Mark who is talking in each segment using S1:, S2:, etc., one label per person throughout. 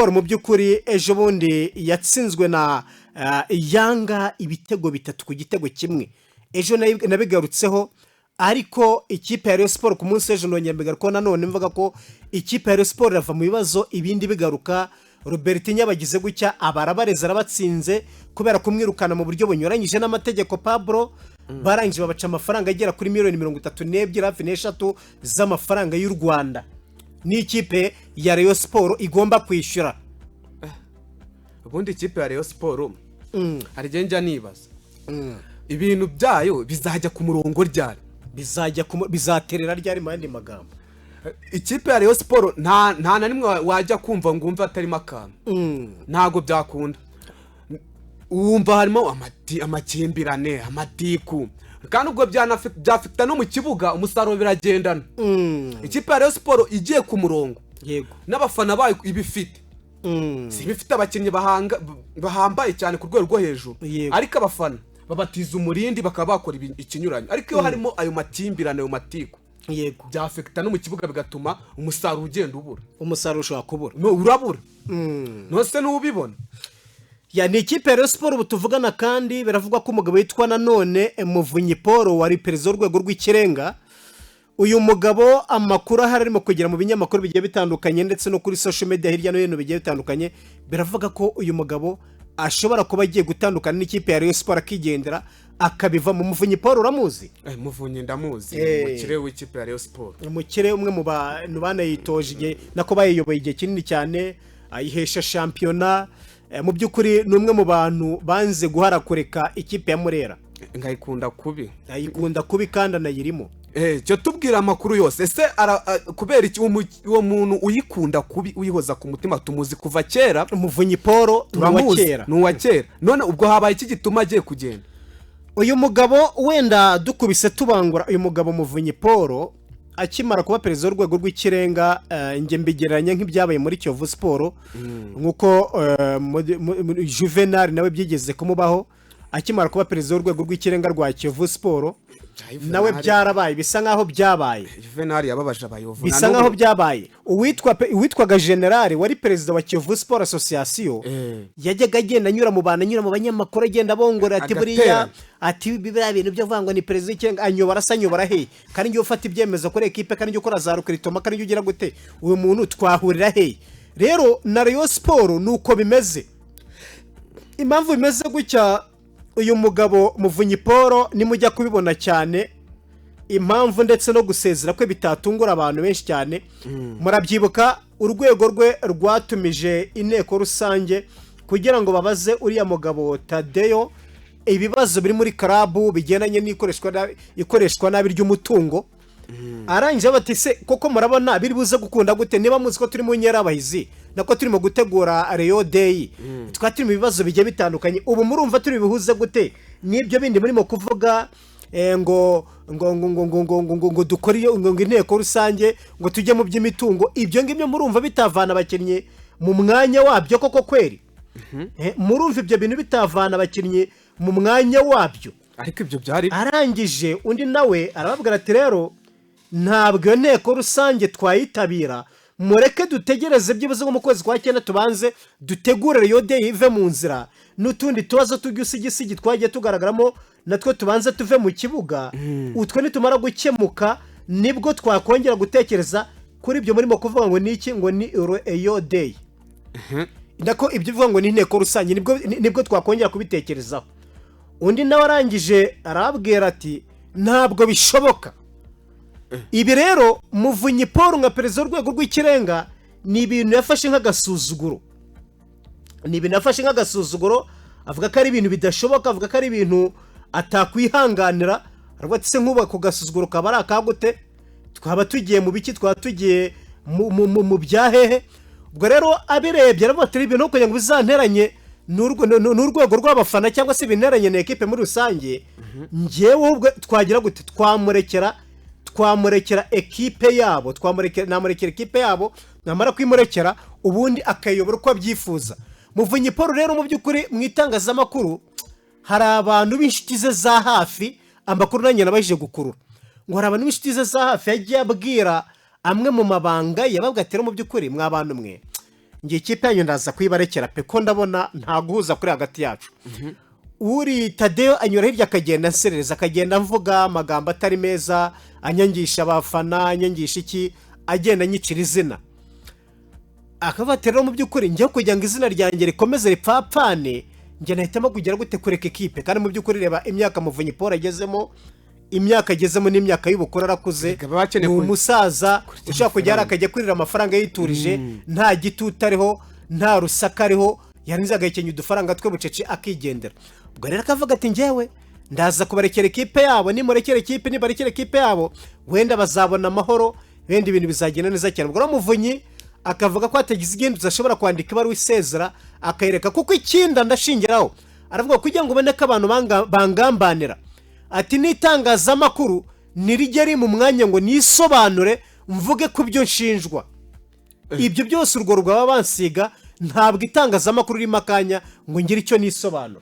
S1: mu by'ukuri ejo bundi yatsinzwe na Yanga ibitego 3 ku gitego kimwe. Ejo nabigarutseho, ariko ikipe ya Rayon Sport ku munsi ejo nongeye mbigaruka nanone mvuga ko ikipe ya Rayon Sport irava mu bibazo ibindi bigaruka. Robertinho yabagize gutya abarabareza arabatsinze kubera kumwirukana mu buryo bunyuranyije n'amategeko. Pablo barangije babaca amafaranga agera kuri miliyoni 32 hafi n'eshatu z'amafaranga y'u Rwanda. Ni ikipe ya Rayon Sport igomba kwishyura.
S2: Ubundi ikipe ya Rayon Sport hari njya nibaza ibintu byayo bizajya ku murongo ryari,
S1: bizaterera ryari mu yandi magambo.
S2: Ikipe ya Rayon Sport nta na nimwe wajya kumva ngo umva atarimo akantu, ntago byakunda. Wumva harimo amakimbirane, amatiku, kandi ubwo byafite no mu kibuga umusaruro biragendana. Ikipe ya Rayon Sport igiye ku murongo,
S1: yego,
S2: n'abafana bayo ibifite si bifite abakinnyi bahambaye cyane ku rwego rwo hejuru, ariko abafana babatiza umurindi bakaba bakora ikinyuranye. Ariko iyo harimo ayo makimbirane, ayo matiku,
S1: yego,
S2: byafekta no mu kibuga bigatuma umusaruro ugenda ubura.
S1: Umusaruro ushobora kubura,
S2: no urabura. Nose n'ubibona
S1: ya ni ikipe ya Rayon Sport butuvugana. Kandi biravugwa ko umugabo witwa nanone Muvunyi Paul wari perezida w'urwego rw'ikirenga. Uyu mugabo amakuru ahari arimo kugera mu binyamakuru bigiye bitandukanye ndetse no kuri social media hirya no hino bigiye bitandukanye. Biravuga ko uyu mugabo ashobora kuba agiye gutandukana n'ikipe ya Rayon Sport akigendera akabiva mu. Muvunyi Paul uramuzi?
S2: Muvunyi ndamuzi, umukire w'ikipe ya Rayon Sport,
S1: umukire umwe mu bantu banayitoje nako bayiyoboye igihe kinini cyane, ayihesha shampiyona. Mu by'ukuri ni umwe mu bantu banze guhara kureka ikipe ya Murera,
S2: ngayikunda
S1: kubi kandi anayirimo.
S2: Cyo tubwira amakuru yose. Ese kubera iki uwo muntu uyikunda kubi uyihoza ku mutima? Tumuzi kuva kera.
S1: Muvunyi Paul
S2: ni uwa kera, none ubwo habaye iki gituma agiye kugenda?
S1: Uyu mugabo wenda dukubise tubangura, uyu mugabo Muvunyi Paul akimara kuba perezida w'urwego rw'ikirenga, nge mbigereranya nk'ibyabaye muri Kiyovu Sport, nk'uko Juvenal nawe byigeze kumubaho akimara kuba perezida w'urwego rw'ikirenga rwa Kiyovu Sport. Nawe byarabaye, bisa nkaho byabaye.
S2: Juvenal yababaje abayovu,
S1: bisa nkaho byabaye. Uwitwaga General wari perezida wa Kiyovu Sport Association, yajyaga agenda anyura mu banyamakuru agenda bongora ati buriya ati bibira ibintu byo vuga ngo ni perezida w'ikirenga, anyobora he kandi ngiye ufata ibyemezo kuri equipe kandi ngiye ukora za rukritoma kandi ngiye ugira gute, uyu muntu twahurira he? Rero na Rayon Sport nuko bimeze. Impamvu bimeze gutya, uyu mugabo Muvunyi Paul nimujya kubibona cyane, impamvu ndetse no gusezera kwe bitatungura abantu benshi cyane. Murabyibuka urwego rwe rwatumije inteko rusange kugira ngo babaze uriya mugabo Tadeyo ibibazo biri muri club bigendanye n'ikoreshwa nabi ry'umutungo. Arangije bati se koko murabona biri buze gukunda gute niba muzi ko turi mu Nyerabahizi nako turimo gutegura Rayon Day, twatiri mu bibazo bigiye bitandukanye. Ubu murumva turi bihuze gute nibyo bindi murimo kuvuga ngo dukore ngo inteko rusange ngo tujye mu by'imitungo? Ibyo ngibyo murumva bitavana abakinnyi mu mwanya wabyo koko kweri? Murumva ibyo bintu bitavana abakinnyi mu mwanya wabyo?
S2: Ariko ibyo byari
S1: arangije undi nawe arababwira ati rero ntabwo iyo nteko rusange twayitabira, mureke dutegereze byibuze nko mu kwezi kwa 9 tubanze dutegure Rayon Day ive mu nzira, n'utundi tubazo tugisigisi twagiye tugaragaramo natwo tubanze tuve mu kibuga. Utwe nitumara gukemuka nibwo twakongera gutekereza kuri ibyo murimo kuvuga ngo niki, ngo ni Rayon Day. Ndako ibyo bivuga ngo ni inteko rusange nibwo twakongera kubitekerezaho. Undi nawe arangije arabwira ati ntabwo bishoboka. Ibi rero Muvunyi Paul nka perezida w'urwego rw'ikirenga ni ibintu yafashe nk'agasuzuguro, avuga ko ari ibintu bidashoboka, avuga ko ari ibintu atakwihanganira. Aravuga ati se nkuba ku gasuzuguro kaba ari akagute, twaba tugiye mu biki, twaba tugiye mu byahehe? Ubwo rero abirebye aravuga ati ibintu kugira ngo bizanteranye n'urwego rw'abafana cyangwa se binteranye na equipe muri rusange, ngewe ubwo twagira gute, twamurekera equipe yabo, namurekera equipe yabo, namara kwimurekera ubundi akayobora uko abyifuza. Muvunyi Paul rero mu by'ukuri mu itangazamakuru hari abantu b'inshuti ze za hafi, amakuru nanjye nabajije gukurura ngo hari abantu b'inshuti ze za hafi yagiye abwira amwe mu mabanga yababwa ati mu by'ukuri mwabantu mwe ngiye ikipe yanyu ndaza kuyibarekera pe ko ndabona nta guhuza kuri hagati yacu uri Tadeyo anyura hirya akagenda nserereza akagenda mvuga amagambo atari meza anyangisha abafana anyangisha iki agenda anyicira izina akavatera mu by'ukuri njye kugira ngo izina ryanjye rikomeze ripfapfane njye nahitamo kugira gute kureka ekipe kandi mu by'ukuri reba imyaka Muvunyi Paul agezemo imyaka agezemo n'imyaka y'ubukuru arakuze ni umusaza ushaka kujya akajya kurira amafaranga yiturije nta gitutu ariho nta rusaka ariho yarinze agahekenya udufaranga twe bucece akigendera ubwo rero akavuga ati njyewe ndaza kubarekera ekipe yabo nimurekera ekipe yabo wenda bazabona amahoro wenda ibintu bizagenda neza cyane ubwo Muvunyi akavuga ko atagize igindi uzashobora kwandika ibaruwa isezera akayereka kuko ikinda ndashingiraho aravuga kugira ngo ubone ko abantu bangambanira ati n'itangazamakuru nirige ri mu mwanya ngo nisobanure mvuge ku byo nshinjwa ibyo byose urwo rwaba bansiga ntabwo itangazamakuru ririmo akanya ngo ngire icyo nisobanura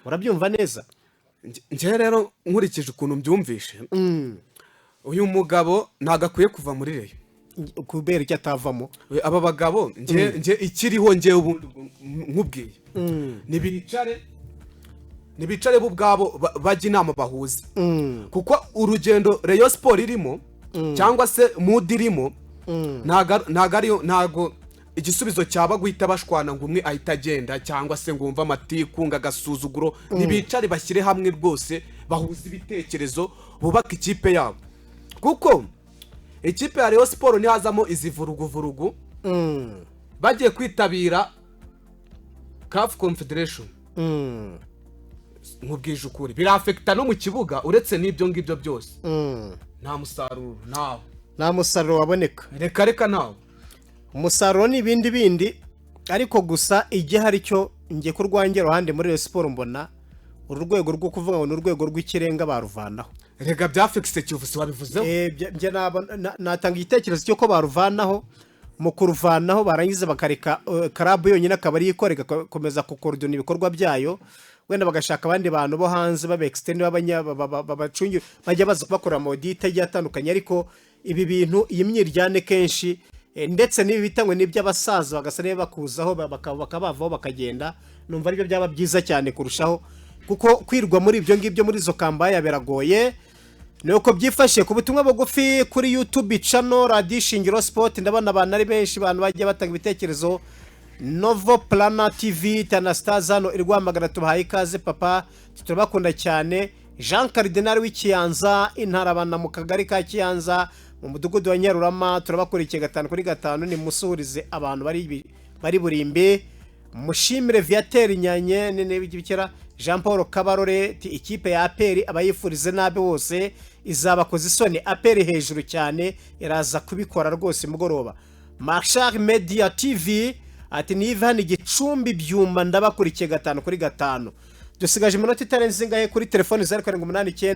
S1: urabyumva neza
S2: njye rero nkurikije ukuntu mbyumvishe uyu mugabo ntabwo akwiye kuva muri reyo
S1: kubera icyo atavamo
S2: aba bagabo njye ikiriho njye ubundi nkubwiye ntibicare bo ubwabo bajya inama bahuza kuko urugendo Rayon Sport irimo cyangwa se mood irimo ntago igisubizo cyaba guhita bashwana ngo umwe ahita agenda cyangwa se ngo wumve amatiku ngo agasuzuguro ntibicare bashyire hamwe rwose bahuza ibitekerezo bubaka ikipe yabo kuko ikipe ya Rayon Sport ntihazamo izi vurugu bagiye kwitabira CAF Confederation nkubwije ukuri birafekta no mu kibuga uretse n'ibyo ngibyo byose nta musaruro waboneka reka nawe
S1: umusaruro ni ibindi ariko gusa igihe hari cyo ngiye ku rwange ruhande muri Rayon Sport mbona urwego rwo kuvuga ngo n'urwego rw'ikirenga baruvanaho
S2: rega byafekise kivuze wabivuzeho
S1: bye natanga igitekerezo cyo ko baruvanaho mu kuruvanaho barangiza bakareka club yonyine akaba ari yikoreka komeza kukoordona ibikorwa byayo wenda bagashaka abandi bantu bo hanze baba extend babacungi bajya baza bakora modite yatandukanye ariko ibi bintu iyi myiryane kenshi ndetse n'ibi bitangwe n'iby'abasaza bagasane bakuzaho bakabavaho bakagenda numva aribyo byaba byiza cyane kurushaho kuko kwirwa muri ibyo ngibyo muri zo kambaya biragoye nuko byifashe ku butumwa bugufi kuri YouTube channel Radio Shingiro Sport ndabona abantu ari benshi abantu bajya batanga ibitekerezo Novo Plana TV Tanastazano irwamagara tubahaye ikaze papa turabakunda cyane Jean Cardinal w'ikiyanza intarabana mu kagari ka Kiyanza mu mudugudu wa Nyarurama turabakurikiye 5/5 ni musuhurize abantu bari burimbe mushimire Viateur Nyanye n'ibikira Jean Paul Kabarore ikipe ya APR abayifurize nabe bose izabakoze isoni APR hejuru cyane iraza kubikora rwose mugoroba Marshal Media TV ati niva ni Gicumbi byuma ndabakurikiye 5/5 dusigaje iminota itarenze ingahe kuri telefone 089